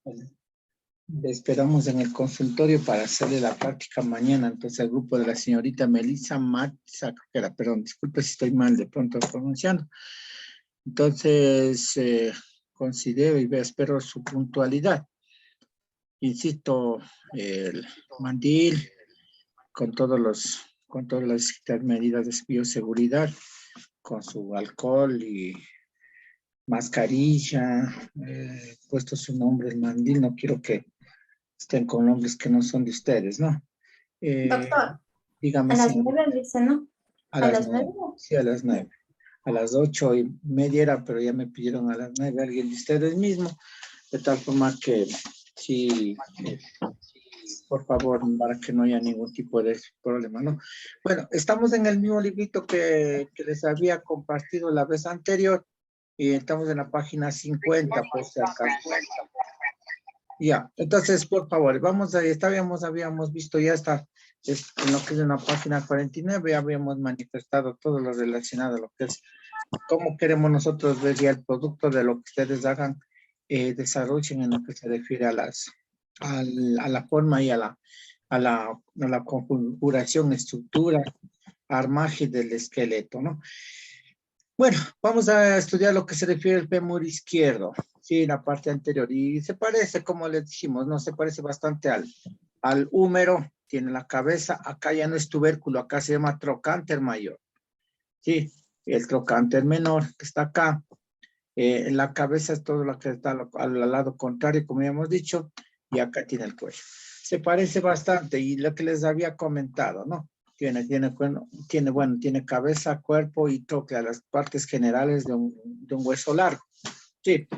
Le esperamos en el consultorio para hacerle la práctica mañana. Entonces, el grupo de la señorita Melissa Matza, perdón, disculpe si estoy mal de pronto pronunciando. Entonces, considero y espero su puntualidad. Insisto, el mandil con todas las medidas de bioseguridad, con su alcohol y mascarilla, puesto su nombre el mandil, no quiero que estén con nombres que no son de ustedes, ¿no? Doctor, Dígame a las si 9 dice, ¿no? a ¿A las las 9? 9. Sí, a las 9. A las 8:30 era, pero ya me pidieron a las 9 alguien de ustedes mismo, de tal forma que sí, por favor, para que no haya ningún tipo de problema, ¿no? Bueno, estamos en el mismo librito que les había compartido la vez anterior y estamos en la página 50, por si acaso. Ya, entonces, por favor, vamos a, habíamos visto ya está, en lo que es una página 49, ya habíamos manifestado todo lo relacionado a lo que es, cómo queremos nosotros ver ya el producto de lo que ustedes hagan, desarrollen en lo que se refiere a la forma y a la configuración, estructura, armaje del esqueleto, ¿no? Bueno, vamos a estudiar lo que se refiere al fémur izquierdo, sí, la parte anterior. Y se parece, como les dijimos, ¿no? Se parece bastante al húmero, tiene la cabeza, acá ya no es tubérculo, acá se llama trocánter mayor, sí, el trocánter menor que está acá. En la cabeza es todo lo que está al lado contrario, como ya hemos dicho, y acá tiene el cuello. Se parece bastante, y lo que les había comentado, ¿no? Tiene cabeza, cuerpo y tróclea, las partes generales de un hueso largo. Sí.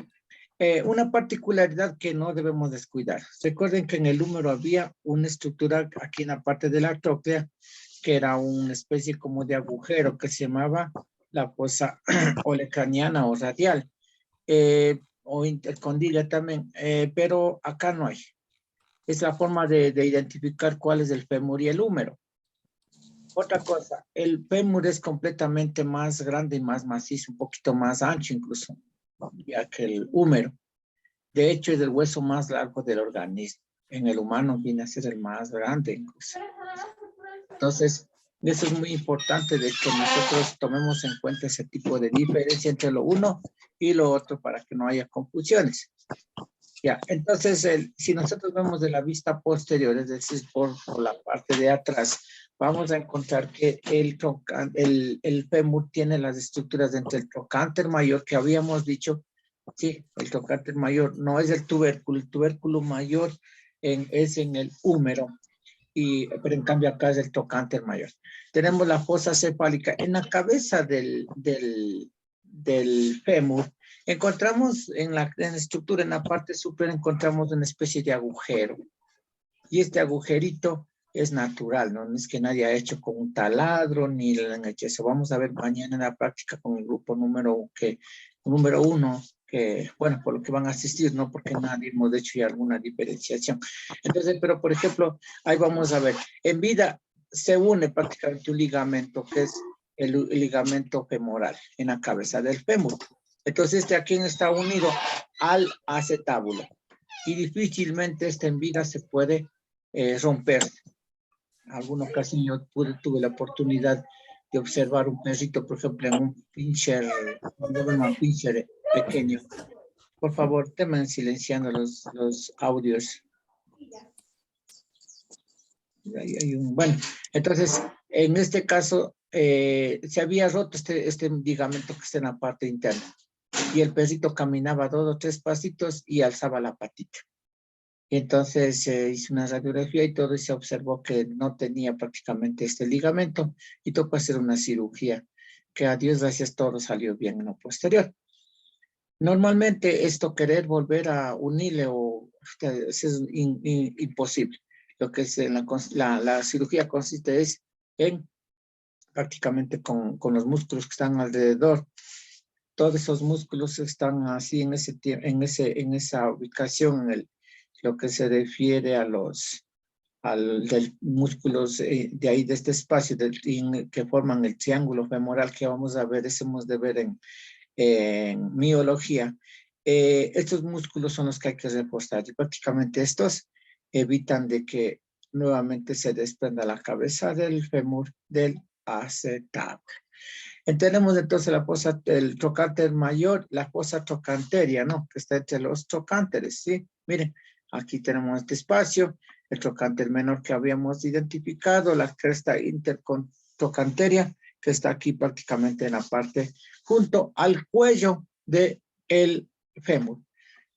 Una particularidad que no debemos descuidar. Recuerden que en el húmero había una estructura aquí en la parte de la tróclea, que era una especie como de agujero que se llamaba la fosa olecraniana o radial, o intercondila también, pero acá no hay. Es la forma de identificar cuál es el fémur y el húmero. Otra cosa, el fémur es completamente más grande y más macizo, un poquito más ancho incluso, ya que el húmero. De hecho, es el hueso más largo del organismo. En el humano viene a ser el más grande incluso. Entonces, eso es muy importante de que nosotros tomemos en cuenta ese tipo de diferencia entre lo uno y lo otro para que no haya confusiones. Ya, entonces, si nosotros vemos de la vista posterior, es decir, por la parte de atrás, vamos a encontrar que el fémur tiene las estructuras entre el trocánter mayor que habíamos dicho. Sí, el trocánter mayor no es el tubérculo mayor es en el húmero, pero en cambio acá es el trocánter mayor. Tenemos la fosa cefálica. En la cabeza del fémur, encontramos en la estructura, en la parte superior, encontramos una especie de agujero. Y este agujerito es natural, ¿no? No es que nadie ha hecho con un taladro, ni le han hecho eso. Vamos a ver mañana en la práctica con el grupo número 1, que, bueno, por lo que van a asistir, ¿no? Porque nadie hemos hecho ya alguna diferenciación. Entonces, pero por ejemplo, ahí vamos a ver, en vida se une prácticamente un ligamento, que es el ligamento femoral, en la cabeza del fémur. Entonces, este aquí está unido al acetábulo. Y difícilmente en vida se puede romper. Alguna ocasión yo tuve la oportunidad de observar un perrito, por ejemplo, en un pincher pequeño. Por favor, temen silenciando los audios. Bueno, entonces, en este caso, se había roto este ligamento que está en la parte interna. Y el perrito caminaba 2 o 3 pasitos y alzaba la patita. Y entonces se hizo una radiografía y todo y se observó que no tenía prácticamente este ligamento y tocó hacer una cirugía, que a Dios gracias todo salió bien en lo posterior. Normalmente esto querer volver a unirle es imposible. Lo que es la cirugía consiste en prácticamente con los músculos que están alrededor. Todos esos músculos están así en esa ubicación, lo que se refiere a los músculos de ahí, de este espacio que forman el triángulo femoral que vamos a ver, hemos de ver en miología. Estos músculos son los que hay que reforzar y prácticamente estos evitan de que nuevamente se desprenda la cabeza del fémur del acetábulo. Tenemos entonces la fosa, el trocánter mayor, la fosa trocanteria, ¿no? Que está entre los trocánteres, ¿sí? Miren, aquí tenemos este espacio, el trocánter menor que habíamos identificado, la cresta intertrocanteria, que está aquí prácticamente en la parte junto al cuello del fémur.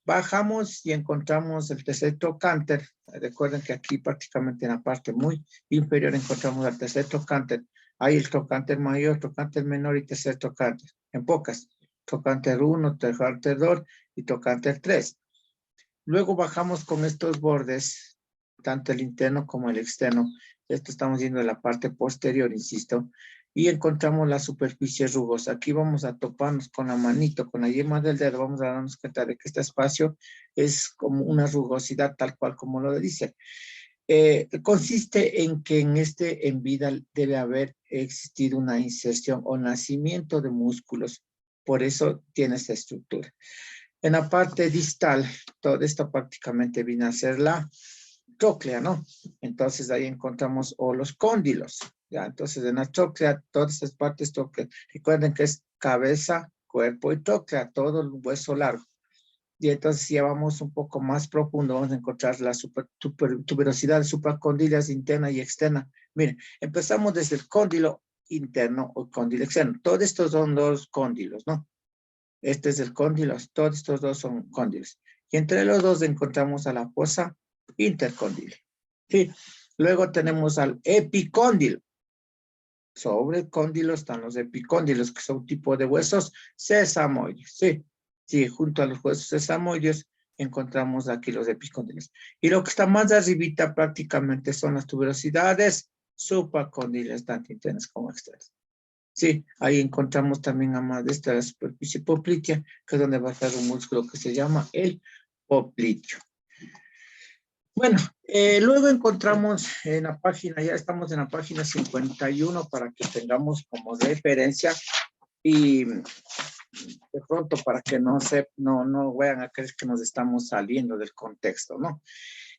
Bajamos y encontramos el tercer trocánter. Recuerden que aquí prácticamente en la parte muy inferior encontramos el tercer trocánter. Hay el trocánter mayor, trocánter menor y tercer trocánter. En pocas, trocánter 1, trocánter 2 y trocánter 3. Luego bajamos con estos bordes, tanto el interno como el externo. Esto estamos viendo en la parte posterior, insisto. Y encontramos la superficie rugosa. Aquí vamos a toparnos con la manito, con la yema del dedo. Vamos a darnos cuenta de que este espacio es como una rugosidad tal cual como lo dice. Consiste en que en vida debe haber existido una inserción o nacimiento de músculos. Por eso tiene esta estructura. En la parte distal, todo esto prácticamente viene a ser la tróclea, ¿no? Entonces ahí encontramos los cóndilos, ¿ya? Entonces en la tróclea, todas estas partes tróclea, recuerden que es cabeza, cuerpo y tróclea, todo el hueso largo. Y entonces si ya vamos un poco más profundo, vamos a encontrar la tuberosidad de supracondilias interna y externa. Miren, empezamos desde el cóndilo interno o cóndilo externo. Todos estos son los cóndilos, ¿no? Este es el cóndilo, todos estos dos son cóndilos. Y entre los dos encontramos a la fosa intercóndilo. Sí. Luego tenemos al epicóndilo. Sobre el cóndilo están los epicóndilos, que son un tipo de huesos sesamoides. Sí, sí, junto a los huesos sesamoides encontramos aquí los epicóndilos. Y lo que está más arribita prácticamente son las tuberosidades supracondilias, tanto internas como externas. Sí, ahí encontramos también a más de esta la superficie poplitea, que es donde va a estar un músculo que se llama el popliteo. Bueno, luego encontramos en la página, ya estamos en la página 51 para que tengamos como referencia y de pronto para que no vayan a creer que nos estamos saliendo del contexto, ¿no?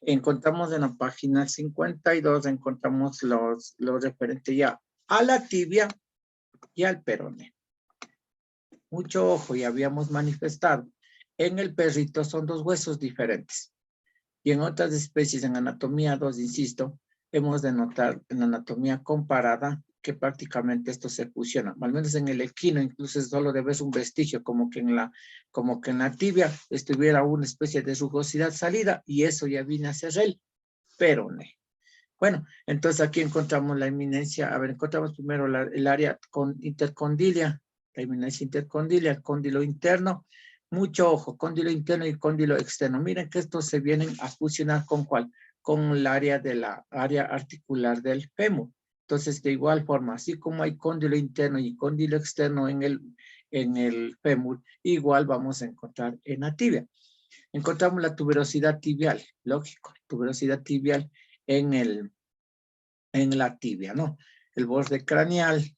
Encontramos en la página 52, encontramos los referentes ya a la tibia y al peroné. Mucho ojo, ya habíamos manifestado. En el perrito son dos huesos diferentes. Y en otras especies, en anatomía 2, insisto, hemos de notar en la anatomía comparada que prácticamente esto se fusiona. Al menos en el equino, incluso solo debes un vestigio, como que en la tibia estuviera una especie de rugosidad salida, y eso ya viene a ser el peroné. Bueno, entonces aquí encontramos la eminencia. A ver, encontramos primero el área intercondilia, la eminencia intercondilia, el cóndilo interno. Mucho ojo, cóndilo interno y cóndilo externo. Miren que estos se vienen a fusionar con ¿cuál? Con el área de la área articular del fémur. Entonces, de igual forma, así como hay cóndilo interno y cóndilo externo en el fémur, igual vamos a encontrar en la tibia. Encontramos la tuberosidad tibial, lógico, tuberosidad tibial en la tibia, ¿no? El borde craneal,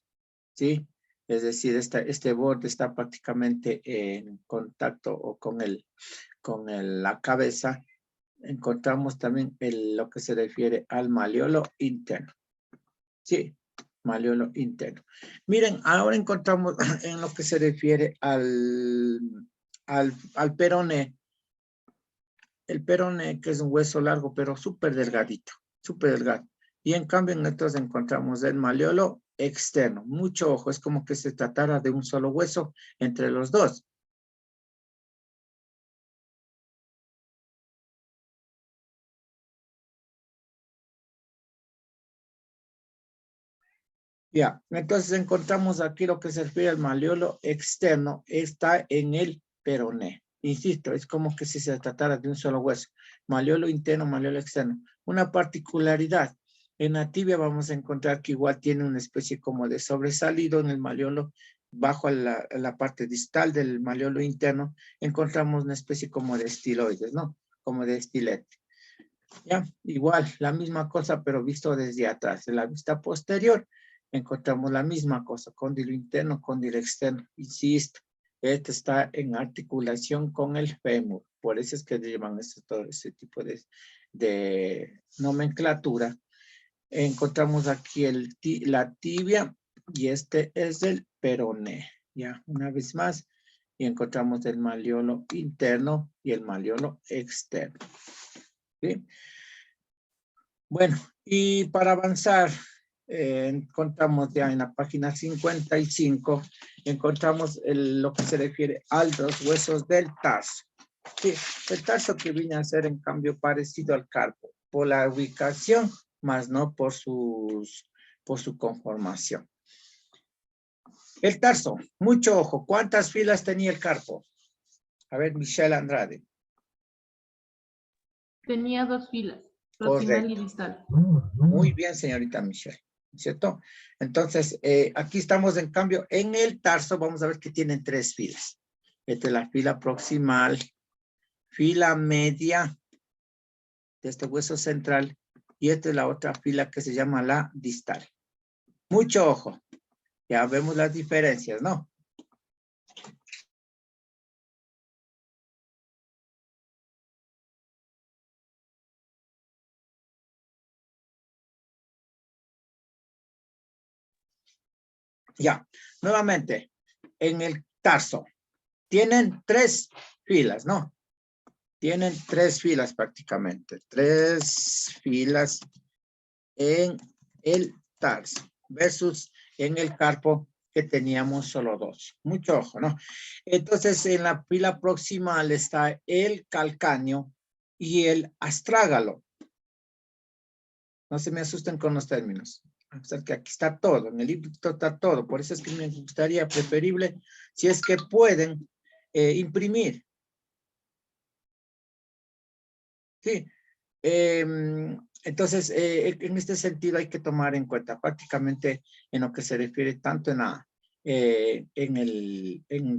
¿sí? Es decir, este borde está prácticamente en contacto o con la cabeza. Encontramos también lo que se refiere al malleolo interno. Sí, malleolo interno. Miren, ahora encontramos en lo que se refiere al peroné. El peroné, que es un hueso largo, pero súper delgadito, súper delgado. Y en cambio, nosotros encontramos el malleolo externo. Mucho ojo, es como que se tratara de un solo hueso entre los dos. Ya, entonces encontramos aquí lo que se refiere al malleolo externo, está en el peroné. Insisto, es como que si se tratara de un solo hueso. Malleolo interno, malleolo externo. Una particularidad, en la tibia vamos a encontrar que igual tiene una especie como de sobresalido en el malleolo, bajo la parte distal del malleolo interno, encontramos una especie como de estiloides, ¿no? Como de estilete. Ya, igual, la misma cosa, pero visto desde atrás. En la vista posterior, encontramos la misma cosa, cóndilo interno, cóndilo externo. Insisto, Este está en articulación con el fémur. Por eso es que le llaman todo ese tipo de nomenclatura. Encontramos aquí la tibia y este es el peroné. Ya, una vez más. Y encontramos el malleolo interno y el malleolo externo. ¿Sí? Bueno, y para avanzar, encontramos ya en la página 55, encontramos lo que se refiere a los huesos del tarso. Sí, el tarso que viene a ser en cambio parecido al carpo, por la ubicación, más no por su conformación. El tarso, mucho ojo, ¿cuántas filas tenía el carpo? A ver, Michelle Andrade. Tenía 2 filas, proximal y distal. Muy bien, señorita Michelle, ¿cierto? Entonces, aquí estamos en cambio en el tarso, vamos a ver que tienen 3 filas. Esta es la fila proximal, fila media de este hueso central y esta es la otra fila que se llama la distal. Mucho ojo, ya vemos las diferencias, ¿no? Ya, nuevamente, en el tarso, tienen 3 filas, ¿no? Tienen 3 filas prácticamente, 3 filas en el tarso versus en el carpo que teníamos solo 2. Mucho ojo, ¿no? Entonces, en la fila proximal está el calcáneo y el astrágalo. No se me asusten con los términos. A pesar que aquí está todo, en el libro está todo. Por eso es que me gustaría, preferible, si es que pueden, imprimir. Sí. Entonces, en este sentido hay que tomar en cuenta prácticamente en lo que se refiere tanto en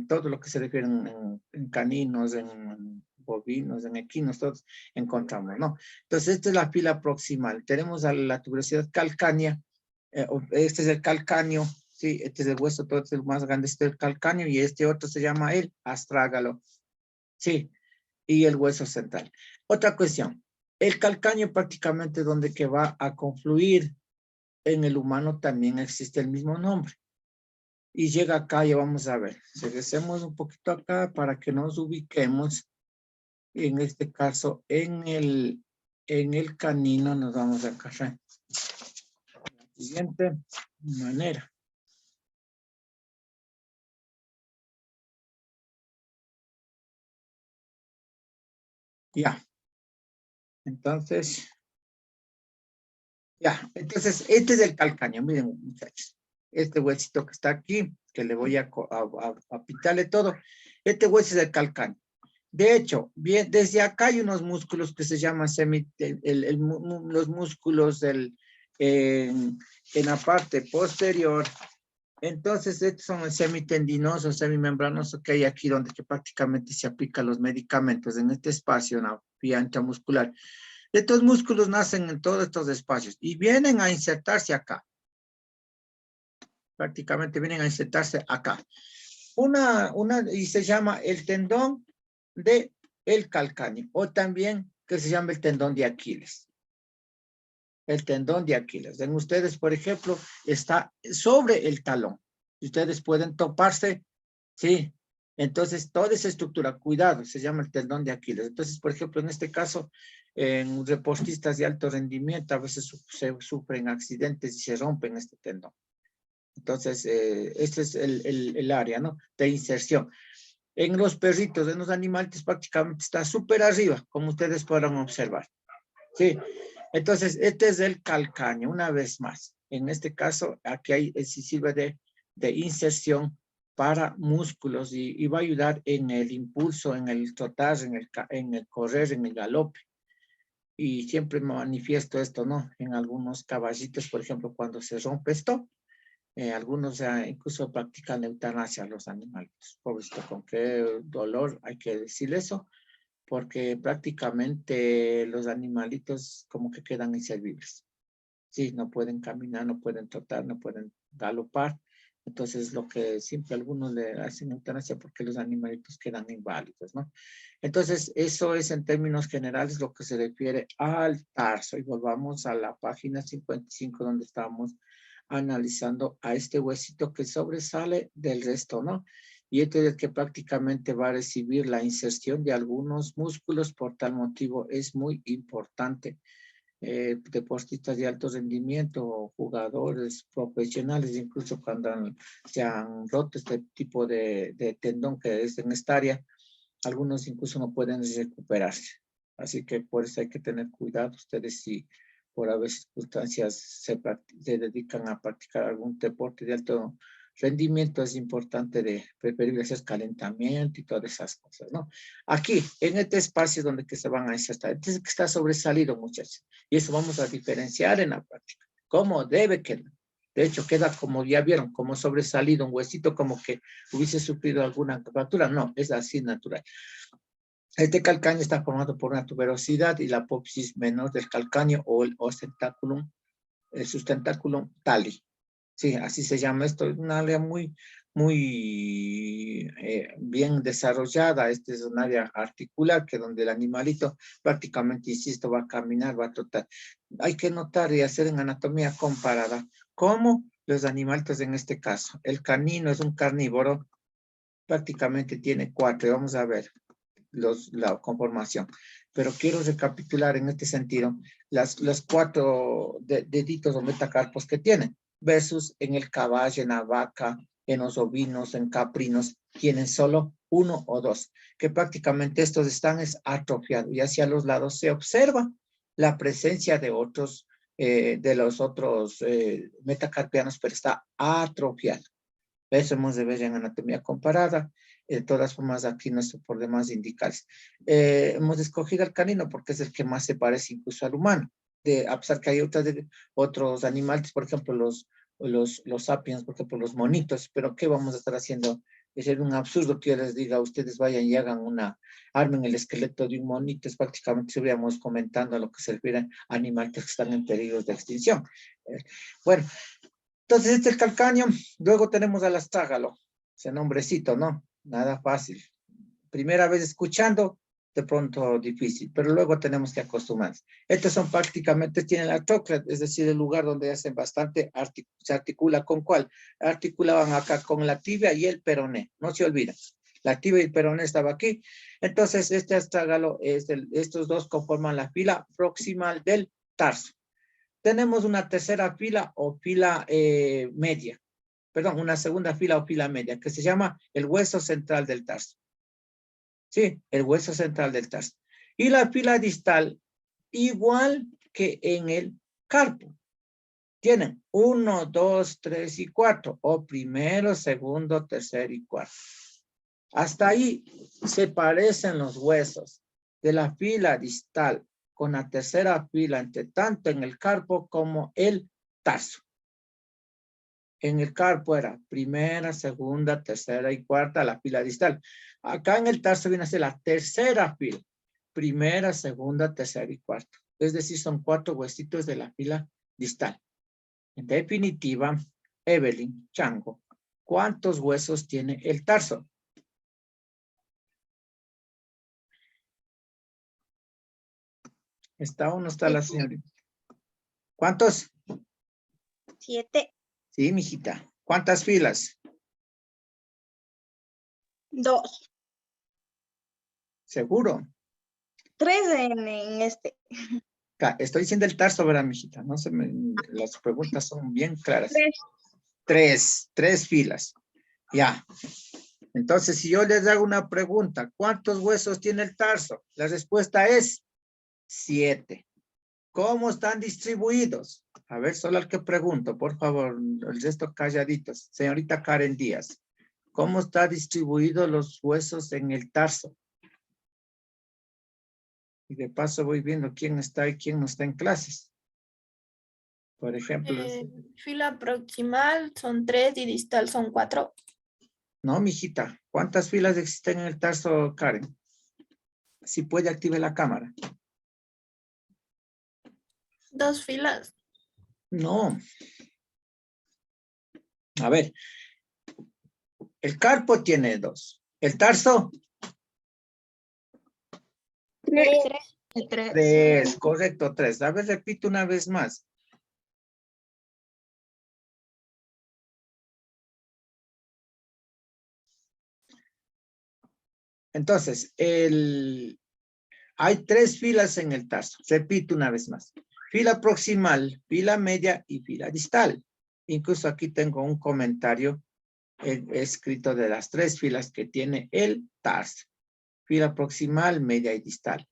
todo lo que se refiere en caninos, en bovinos, en equinos, todos encontramos, ¿no? Entonces, esta es la fila proximal. Tenemos a la tuberosidad calcánea, este es el calcáneo, sí, este es el hueso, todo este es el más grande, este es el calcáneo y este otro se llama el astrágalo, sí, y el hueso central. Otra cuestión. El calcáneo prácticamente donde que va a confluir en el humano también existe el mismo nombre. Y llega acá, ya vamos a ver. Regresemos un poquito acá para que nos ubiquemos. En este caso, en el canino nos vamos a encajar. De la siguiente manera. Ya. Entonces, entonces, este es el calcáneo. Miren, muchachos. Este huesito que está aquí, que le voy a pintarle todo. Este hueso es el calcáneo. De hecho, bien, desde acá hay unos músculos que se llaman los músculos en la parte posterior. Entonces, estos son el semitendinoso, semimembranoso que hay aquí, donde que prácticamente se aplican los medicamentos en este espacio, en la vía intramuscular. Estos músculos nacen en todos estos espacios y vienen a insertarse acá. Prácticamente vienen a insertarse acá. Y se llama el tendón de el calcáneo, o también que se llama el tendón de Aquiles. El tendón de Aquiles. Ven ustedes, por ejemplo, está sobre el talón. Ustedes pueden toparse, sí. Entonces, toda esa estructura, cuidado, se llama el tendón de Aquiles. Entonces, por ejemplo, en este caso, en deportistas de alto rendimiento, a veces se sufren accidentes y se rompen este tendón. Entonces, este es el área, ¿no? De inserción. En los perritos, en los animales, prácticamente está súper arriba, como ustedes podrán observar. Sí, entonces, este es el calcáneo, una vez más. En este caso, aquí sí sirve de inserción para músculos y va a ayudar en el impulso, en el trotar, en el correr, en el galope. Y siempre manifiesto esto, ¿no? En algunos caballitos, por ejemplo, cuando se rompe esto, algunos incluso practican eutanasia a los animales. Pobrecito, con qué dolor hay que decir eso, porque prácticamente los animalitos como que quedan inservibles. Sí, no pueden caminar, no pueden trotar, no pueden galopar, Entonces, lo que siempre algunos le hacen eutanasia porque los animalitos quedan inválidos, ¿no? Entonces, eso es en términos generales lo que se refiere al tarso. Y volvamos a la página 55 donde estamos analizando a este huesito que sobresale del resto, ¿no? Y este es el que prácticamente va a recibir la inserción de algunos músculos. Por tal motivo es muy importante. Deportistas de alto rendimiento, jugadores profesionales, incluso cuando se han roto este tipo de tendón que es en esta área, algunos incluso no pueden recuperarse. Así que por eso hay que tener cuidado ustedes si por a veces circunstancias se dedican a practicar algún deporte de alto rendimiento, es importante de preferible hacer calentamiento y todas esas cosas, ¿no? Aquí, en este espacio donde que se van a insertar, este es que está sobresalido, muchachos, y eso vamos a diferenciar en la práctica, cómo debe quedar. De hecho, queda como, ya vieron, como sobresalido, un huesito como que hubiese sufrido alguna fractura. No, es así natural. Este calcáneo está formado por una tuberosidad y la apófisis menor del calcáneo o el ostentaculum, el sustentaculum tali. Sí, así se llama esto. Es una área muy bien desarrollada. Este es un área articular que donde el animalito prácticamente, insisto, va a caminar, va a trotar. Hay que notar y hacer en anatomía comparada cómo los animalitos en este caso. El canino es un carnívoro, prácticamente tiene 4. Y vamos a ver la conformación. Pero quiero recapitular en este sentido las 4 deditos o metacarpos que tienen, versus en el caballo, en la vaca, en los ovinos, en caprinos, tienen solo 1 o 2, que prácticamente estos están atrofiados y hacia los lados se observa la presencia de otros, de los otros metacarpianos, pero está atrofiado. Eso hemos de ver en anatomía comparada. De todas formas, aquí no es por demás indicarles. Hemos escogido al canino porque es el que más se parece incluso al humano. A pesar que hay otros animales, por ejemplo, los sapiens, por ejemplo, los monitos, pero ¿qué vamos a estar haciendo? Es un absurdo que yo les diga, ustedes vayan y hagan armen el esqueleto de un monito, es prácticamente estuviéramos comentando a lo que se refiere a animales que están en peligro de extinción. Bueno, entonces este es el calcáneo. Luego tenemos al astrágalo, ese nombrecito, ¿no? Nada fácil. Primera vez escuchando, de pronto difícil, pero luego tenemos que acostumbrarnos. Estos son prácticamente, tienen la trocra, es decir, el lugar donde hacen bastante, se articula con cuál. Articulaban acá con la tibia y el peroné, no se olviden. La tibia y el peroné estaba aquí. Entonces este astrágalo, estos dos conforman la fila proximal del tarso. Tenemos una tercera fila o fila media, perdón, una segunda fila o fila media, que se llama el hueso central del tarso. Sí, el hueso central del tarso. Y la fila distal, igual que en el carpo. Tienen 1, 2, 3 y 4, o primero, segundo, tercero y cuarto. Hasta ahí se parecen los huesos de la fila distal con la tercera fila, entre tanto en el carpo como el tarso. En el carpo era primera, segunda, tercera y cuarta, la fila distal. Acá en el tarso viene a ser la tercera fila. Primera, segunda, tercera y cuarta. Es decir, son 4 huesitos de la fila distal. En definitiva, Evelyn, Chango, ¿cuántos huesos tiene el tarso? ¿Está o no está la señorita? ¿Cuántos? 7. Sí, mijita. ¿Cuántas filas? 2. ¿Seguro? 3 en este. Estoy diciendo el tarso, ¿verdad, mijita? No se me, las preguntas son bien claras. 3. 3 filas. Ya. Entonces, si yo les hago una pregunta, ¿cuántos huesos tiene el tarso? La respuesta es 7. ¿Cómo están distribuidos? A ver, solo al que pregunto, por favor, el resto calladitos. Señorita Karen Díaz, ¿cómo están distribuidos los huesos en el tarso? Y de paso voy viendo quién está y quién no está en clases. Por ejemplo. Fila proximal son 3 y distal son 4. No, mijita. ¿Cuántas filas existen en el tarso, Karen? Si puede, active la cámara. 2 filas. No. A ver, El carpo tiene 2. El tarso, 3. Correcto, 3. A ver, repito una vez más. Entonces, hay 3 filas en el tarso. Repito una vez más. Fila proximal, fila media y fila distal. Incluso aquí tengo un comentario escrito de las 3 filas que tiene el tarso. Fila proximal, media y distal.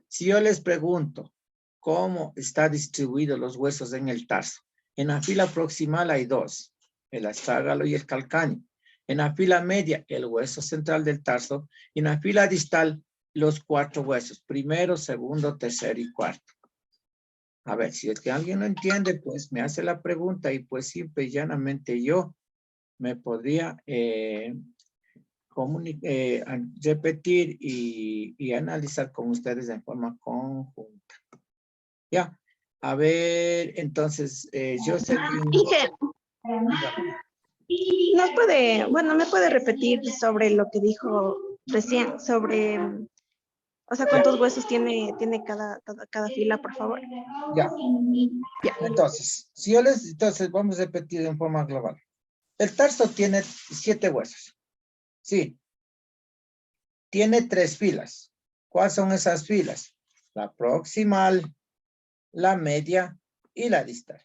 Si yo les pregunto cómo está distribuidos los huesos en el tarso. En la fila proximal hay 2, el astrágalo y el calcáneo. En la fila media, el hueso central del tarso. Y en la fila distal, los 4 huesos. Primero, segundo, tercero y cuarto. A ver, si es que alguien no entiende, pues me hace la pregunta y pues simple y llanamente yo me podría repetir y analizar con ustedes en forma conjunta. Ya, a ver, entonces, yo sé Inge, ¿nos puede, bueno, me puede repetir sobre lo que dijo recién, sobre, o sea, cuántos huesos tiene cada fila, por favor? Ya. Entonces, si yo les, entonces vamos a repetir en forma global. El tarso tiene 7 huesos. Sí. Tiene 3 filas. ¿Cuáles son esas filas? La proximal, la media y la distal.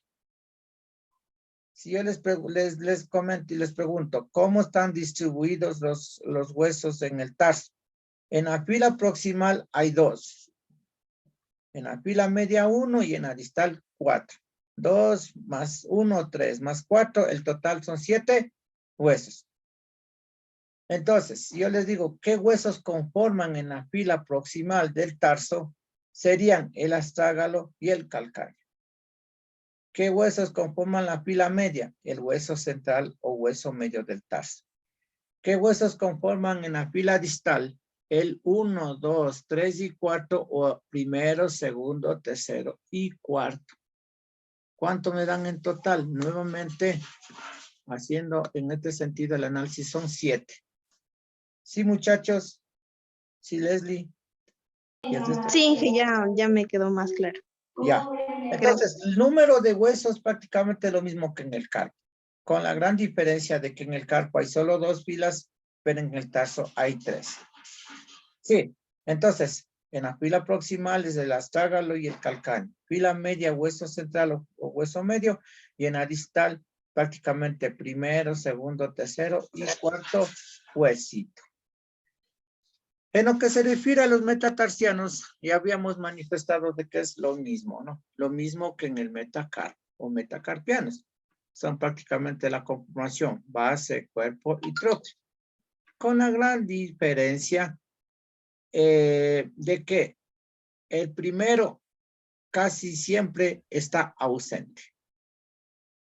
Si yo les comento y les pregunto, ¿cómo están distribuidos los huesos en el tarso? En la fila proximal hay 2. En la fila media 1 y en la distal 4. 2 más 1, 3 más 4, el total son 7 huesos. Entonces, si yo les digo qué huesos conforman en la fila proximal del tarso, serían el astrágalo y el calcáneo. ¿Qué huesos conforman la fila media? El hueso central o hueso medio del tarso. ¿Qué huesos conforman en la fila distal? El 1, 2, 3 y 4 o primero, segundo, tercero y cuarto. ¿Cuánto me dan en total? Nuevamente, haciendo en este sentido el análisis, son 7. ¿Sí, muchachos? ¿Sí, Leslie? Sí, ya me quedó más claro. Ya. Entonces, el número de huesos prácticamente lo mismo que en el carpo, con la gran diferencia de que en el carpo hay solo 2 filas, pero en el tarso hay 3. Sí, entonces, en la fila proximal es el astrágalo y el calcáneo. Fila media, hueso central o hueso medio, y en la distal prácticamente primero, segundo, tercero y cuarto huesito. En lo que se refiere a los metatarsianos, ya habíamos manifestado de que es lo mismo, ¿no? Lo mismo que en el metacarpo o metacarpianos. Son prácticamente la conformación base, cuerpo y troque. Con la gran diferencia de que el primero casi siempre está ausente.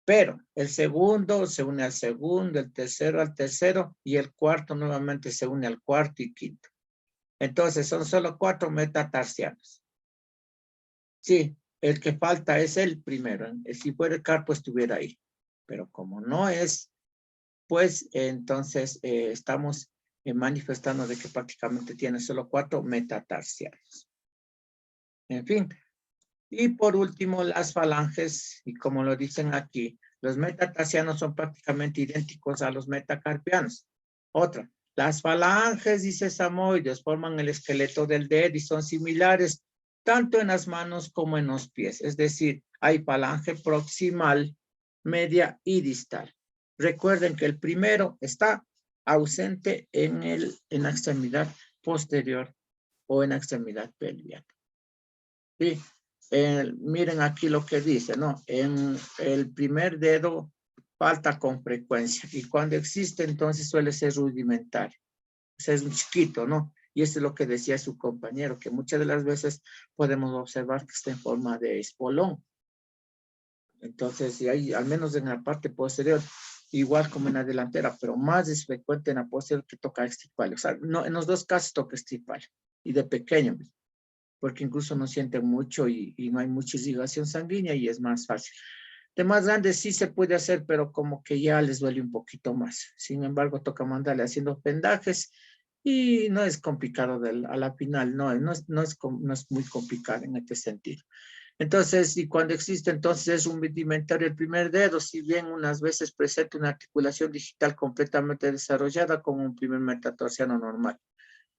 Pero el segundo se une al segundo, el tercero al tercero y el cuarto nuevamente se une al cuarto y quinto. Entonces son solo 4 metatarsianos. Sí, el que falta es el primero. Si fuera el carpo estuviera ahí. Pero como no es, pues entonces estamos manifestando de que prácticamente tiene solo 4 metatarsianos. En fin. Y por último, las falanges, y como lo dicen aquí, los metatarsianos son prácticamente idénticos a los metacarpianos. Otra, las falanges y sesamoides forman el esqueleto del dedo y son similares tanto en las manos como en los pies. Es decir, hay falange proximal, media y distal. Recuerden que el primero está ausente en la extremidad posterior o en la extremidad pelviana. Sí. Miren aquí lo que dice, ¿no? En el primer dedo falta con frecuencia y cuando existe entonces suele ser rudimentario. O sea, es un chiquito, ¿no? Y eso es lo que decía su compañero, que muchas de las veces podemos observar que está en forma de espolón. Entonces, y hay, al menos en la parte posterior, igual como en la delantera, pero más es frecuente en la posterior que toca extirpal. O sea, no, en los dos casos toca extirpal y de pequeño, porque incluso no sienten mucho y no hay mucha irrigación sanguínea y es más fácil. De más grande sí se puede hacer, pero como que ya les duele un poquito más. Sin embargo, toca mandarle haciendo vendajes y no es complicado a la final, no es muy complicado en este sentido. Entonces, y cuando existe, entonces es un rudimentario el primer dedo, si bien unas veces presenta una articulación digital completamente desarrollada como un primer metatarsiano normal.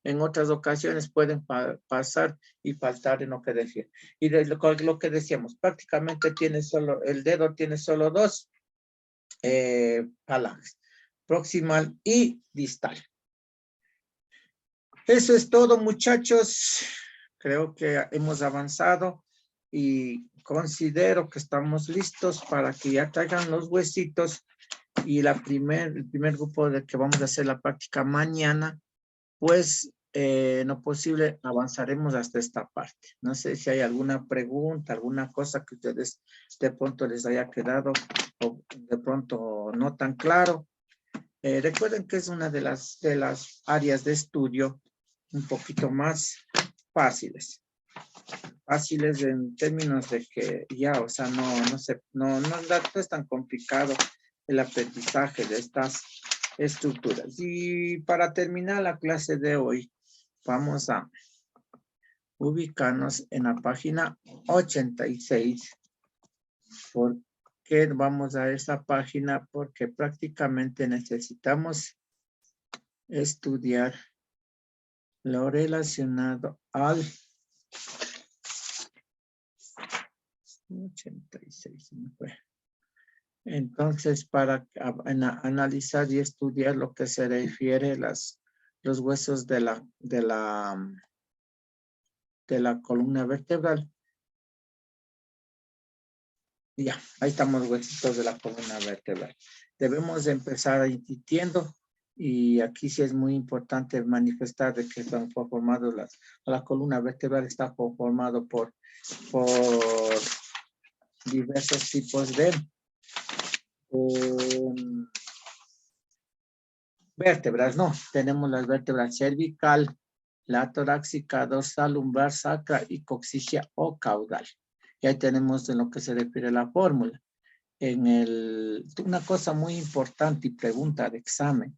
En otras ocasiones pueden pasar y faltar en lo que decía. Y de lo que decíamos, prácticamente el dedo tiene solo dos falanges, proximal y distal. Eso es todo, muchachos. Creo que hemos avanzado y considero que estamos listos para que ya traigan los huesitos y el primer grupo de que vamos a hacer la práctica mañana, pues no posible, avanzaremos hasta esta parte. No sé si hay alguna pregunta, alguna cosa que ustedes de pronto les haya quedado o de pronto no tan claro. Recuerden que es una de las áreas de estudio un poquito más fáciles. Fáciles en términos de que ya, o sea, no es tan complicado el aprendizaje de estas estructuras. Y para terminar la clase de hoy, vamos a ubicarnos en la página 86. ¿Por qué vamos a esa página? Porque prácticamente necesitamos estudiar lo relacionado al 86. Entonces, para analizar y estudiar lo que se refiere a los huesos de la columna vertebral. Ya, ahí estamos los huesitos de la columna vertebral. Debemos empezar insistiendo y aquí sí es muy importante manifestar de que están conformados la columna vertebral está conformado por diversos tipos de vértebras, ¿no? Tenemos las vértebras cervical, la torácica, dorsal, lumbar, sacra y coxígea o caudal. Y ahí tenemos en lo que se refiere a la fórmula. Una cosa muy importante y pregunta de examen.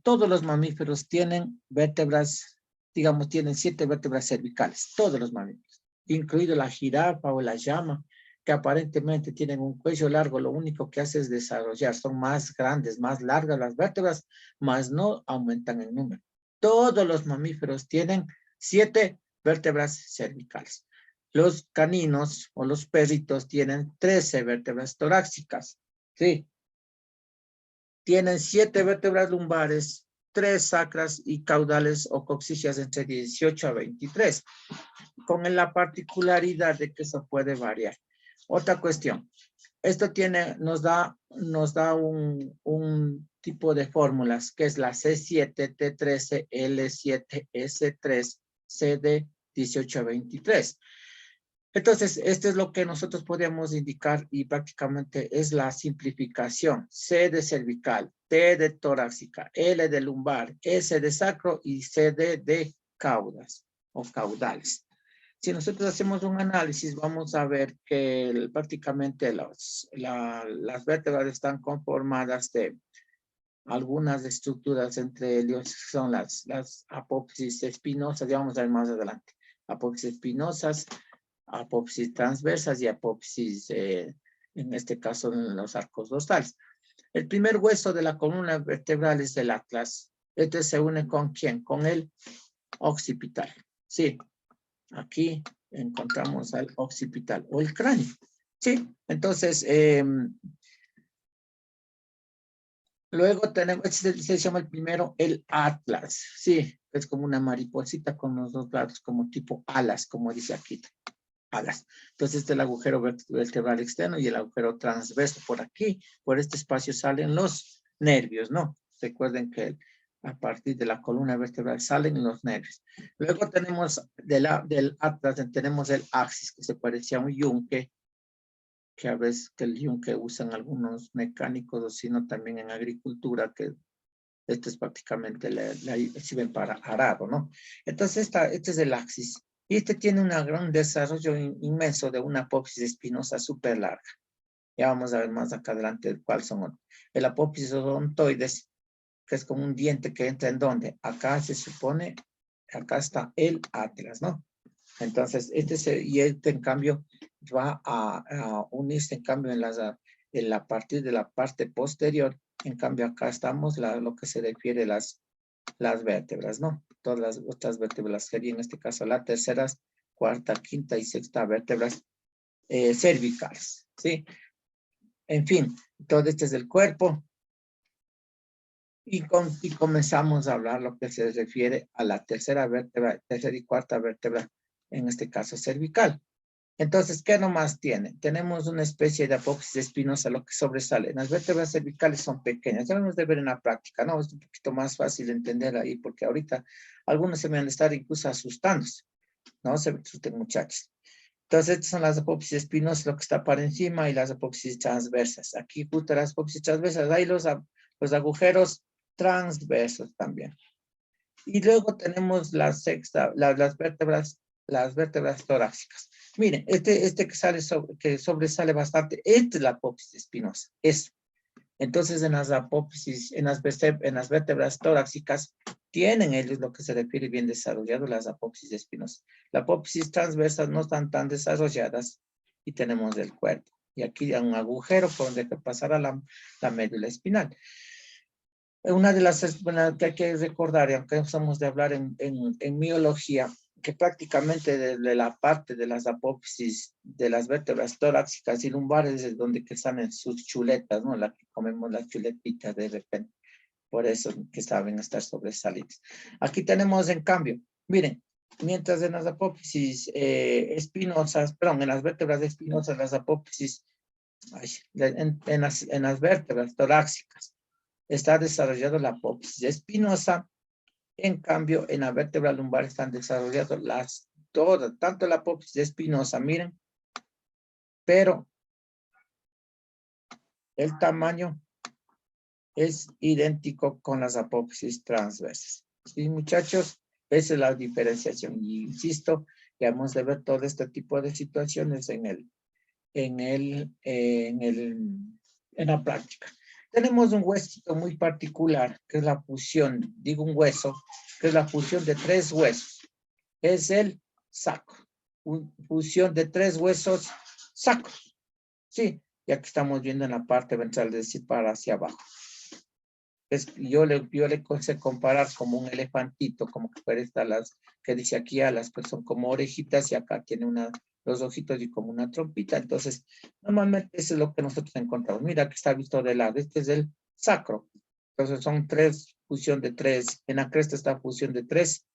Todos los mamíferos tienen vértebras, digamos, tienen 7 vértebras cervicales, todos los mamíferos, incluido la jirafa o la llama, que aparentemente tienen un cuello largo, lo único que hace es desarrollar, son más grandes, más largas las vértebras, más no aumentan el número. Todos los mamíferos tienen 7 vértebras cervicales. Los caninos o los perritos tienen 13 vértebras torácicas, ¿sí? Tienen 7 vértebras lumbares, 3 sacras y caudales o coxígeas entre 18 a 23, con la particularidad de que eso puede variar. Otra cuestión, esto nos da un tipo de fórmulas, que es la C7, T13, L7, S3, CD 18 a 23. Entonces, esto es lo que nosotros podríamos indicar y prácticamente es la simplificación. C de cervical, T de torácica, L de lumbar, S de sacro y CD de caudas o caudales. Si nosotros hacemos un análisis, vamos a ver que prácticamente las vértebras están conformadas de algunas estructuras, entre ellos son las apófisis espinosas, ya vamos a ver más adelante. Apófisis espinosas, apófisis transversas y apófisis, en este caso, en los arcos dorsales. El primer hueso de la columna vertebral es el atlas. Este se une ¿con quién? Con el occipital. Sí, aquí encontramos al occipital o el cráneo. Sí, entonces, luego tenemos, este se llama el primero, el atlas. Sí, es como una mariposita con los dos lados, como tipo alas, como dice aquí. Alas. Entonces, este es el agujero vertebral externo y el agujero transverso por aquí. Por este espacio salen los nervios, ¿no? Recuerden que a partir de la columna vertebral salen los nervios. Luego tenemos del atlas, tenemos el axis, que se parecía a un yunque, que a veces que el yunque usan algunos mecánicos, o sino también en agricultura, que este es prácticamente, sirven para arado, ¿no? Entonces, este es el axis. Y este tiene un gran desarrollo inmenso de una apófisis espinosa súper larga. Ya vamos a ver más acá adelante cuáles son. El apófisis odontoides, que es como un diente que entra en donde. Acá se supone, acá está el atlas, ¿no? Entonces, este en cambio va a unirse en cambio a partir de la parte posterior. En cambio acá estamos lo que se refiere a las vértebras, ¿no? Todas las otras vértebras serían en este caso la tercera, cuarta, quinta y sexta vértebras cervicales, ¿sí? En fin, todo este es el cuerpo. Y comenzamos a hablar lo que se refiere a la tercera vértebra, tercera y cuarta vértebra, en este caso cervical. Entonces, ¿qué nomás tiene? Tenemos una especie de apófisis espinosa, lo que sobresale. Las vértebras cervicales son pequeñas, ya vamos a ver en la práctica, ¿no? Es un poquito más fácil de entender ahí, porque ahorita algunos se me van a estar incluso asustándose, ¿no? Se asusten, muchachos. Entonces, estas son las apófisis espinosas, lo que está para encima, y las apófisis transversas. Aquí, justo las apófisis transversas, hay los agujeros transversos también. Y luego tenemos las vértebras torácicas. Miren, este que sobresale bastante, esta es la apófisis espinosa, eso. Entonces, en las vértebras torácicas, tienen ellos lo que se refiere bien desarrollado, las apófisis espinosas. Las apófisis transversas no están tan desarrolladas y tenemos el cuerpo. Y aquí hay un agujero por donde pasará la médula espinal. Una de las que hay que recordar, y aunque estamos de hablar en miología, que prácticamente desde la parte de las apófisis de las vértebras torácicas y lumbares es donde que están en sus chuletas, ¿no? La que comemos las chuletitas de repente. Por eso que saben estar sobresalientes. Aquí tenemos en cambio, miren, mientras en las apófisis espinosas, perdón, en las vértebras espinosas, las apófisis, en las vértebras torácicas, está desarrollado la apófisis espinosa. En cambio, en la vértebra lumbar están desarrolladas todas, tanto la apófisis espinosa, miren, pero el tamaño es idéntico con las apófisis transversas. ¿Sí, muchachos? Esa es la diferenciación. Y insisto, que hemos de ver todo este tipo de situaciones en la práctica. Tenemos un huesito muy particular, que es la fusión, digo un hueso, que es la fusión de 3 huesos. Es el sacro. Fusión de 3 huesos sacros. Sí, ya que estamos viendo en la parte ventral, es decir, para hacia abajo. Yo le sé comparar como un elefantito, como que parece que dice aquí alas, pues son como orejitas y acá tiene los ojitos y como una trompita. Entonces, normalmente eso es lo que nosotros encontramos. Mira que está visto de lado. Este es el sacro. Entonces son fusión de 3. En la cresta está fusión de 3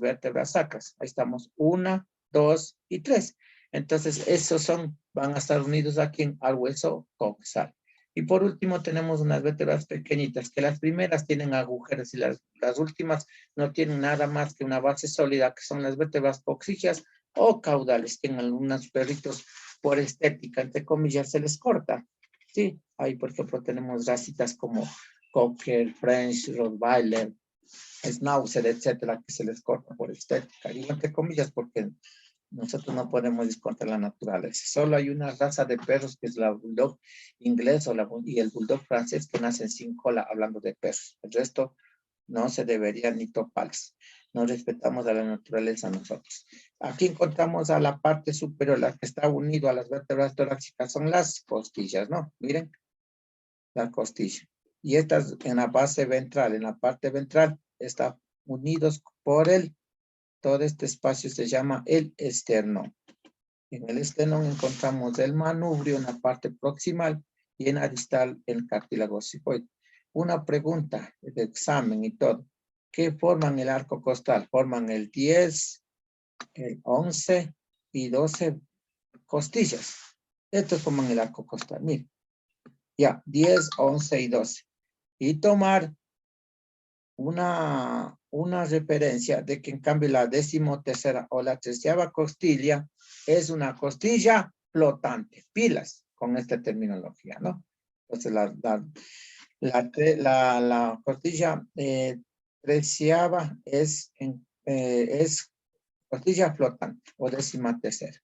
vértebras sacras. Ahí estamos. 1, 2 y 3. Entonces, esos van a estar unidos aquí al hueso coxal. Y por último tenemos unas vértebras pequeñitas, que las primeras tienen agujeros y las últimas no tienen nada más que una base sólida, que son las vértebras coxígeas o caudales, que en algunos perritos por estética, entre comillas, se les corta. Sí, ahí por ejemplo tenemos racitas como Cocker, French, Rottweiler, Schnauzer, etcétera, que se les corta por estética. Digo entre comillas porque nosotros no podemos descontar la naturaleza. Solo hay una raza de perros que es la bulldog inglés y el bulldog francés que nacen sin cola, hablando de perros. El resto no se debería ni toparles. No respetamos a la naturaleza nosotros. Aquí encontramos a la parte superior, la que está unido a las vértebras torácicas, son las costillas, ¿no? Miren, la costilla. Y estas en la base ventral, en la parte ventral, están unidos por todo este espacio se llama el esternón. En el esternón encontramos el manubrio en la parte proximal y en la distal el cartílago cifoide. Una pregunta de examen y todo. ¿Qué forman el arco costal? Forman el 10, el 11 y 12 costillas. Estos forman el arco costal. Miren. Ya, 10, 11 y 12. Y tomar una referencia de que en cambio la 13ª o la 13ª costilla es una costilla flotante, pilas con esta terminología, ¿no? Entonces la costilla 13ª es costilla flotante o 13ª.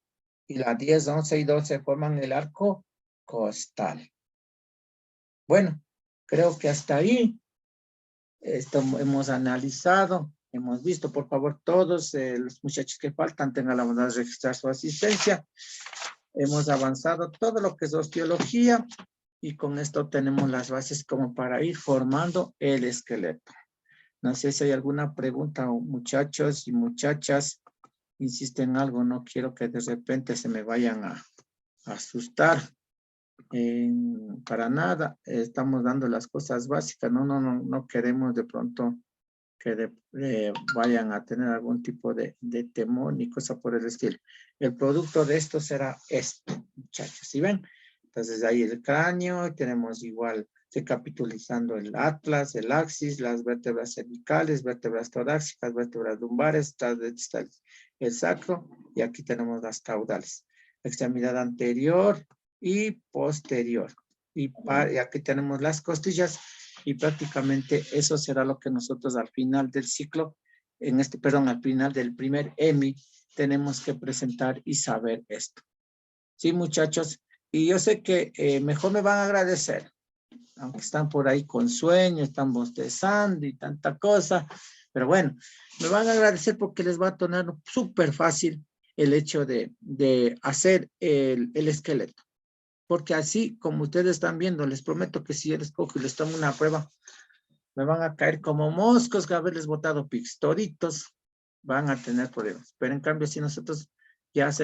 Y la 10, 11 y 12 forman el arco costal. Bueno, creo que hasta ahí esto hemos analizado, hemos visto. Por favor, todos los muchachos que faltan tengan la bondad de registrar su asistencia. Hemos avanzado todo lo que es osteología y con esto tenemos las bases como para ir formando el esqueleto. No sé si hay alguna pregunta, muchachos y muchachas. Insisten en algo, no quiero que de repente se me vayan a asustar. Para nada, estamos dando las cosas básicas. No queremos de pronto que vayan a tener algún tipo de temor ni cosa por el estilo. El producto de esto será esto, muchachos. ¿Sí ven? Entonces ahí el cráneo, tenemos igual recapitulizando el atlas, el axis, las vértebras cervicales, vértebras torácicas, vértebras lumbares, está el sacro y aquí tenemos las caudales. Extremidad anterior y posterior. Y aquí tenemos las costillas y prácticamente eso será lo que nosotros al final del ciclo, al final del primer EMI, tenemos que presentar y saber esto. Sí, muchachos. Y yo sé que mejor me van a agradecer, aunque están por ahí con sueño, están bostezando y tanta cosa, pero bueno, me van a agradecer porque les va a tornar súper fácil el hecho de hacer el esqueleto. Porque así, como ustedes están viendo, les prometo que si yo les cojo y les tomo una prueba, me van a caer como moscos que haberles botado pixtoritos, van a tener problemas. Pero en cambio, si nosotros ya hacemos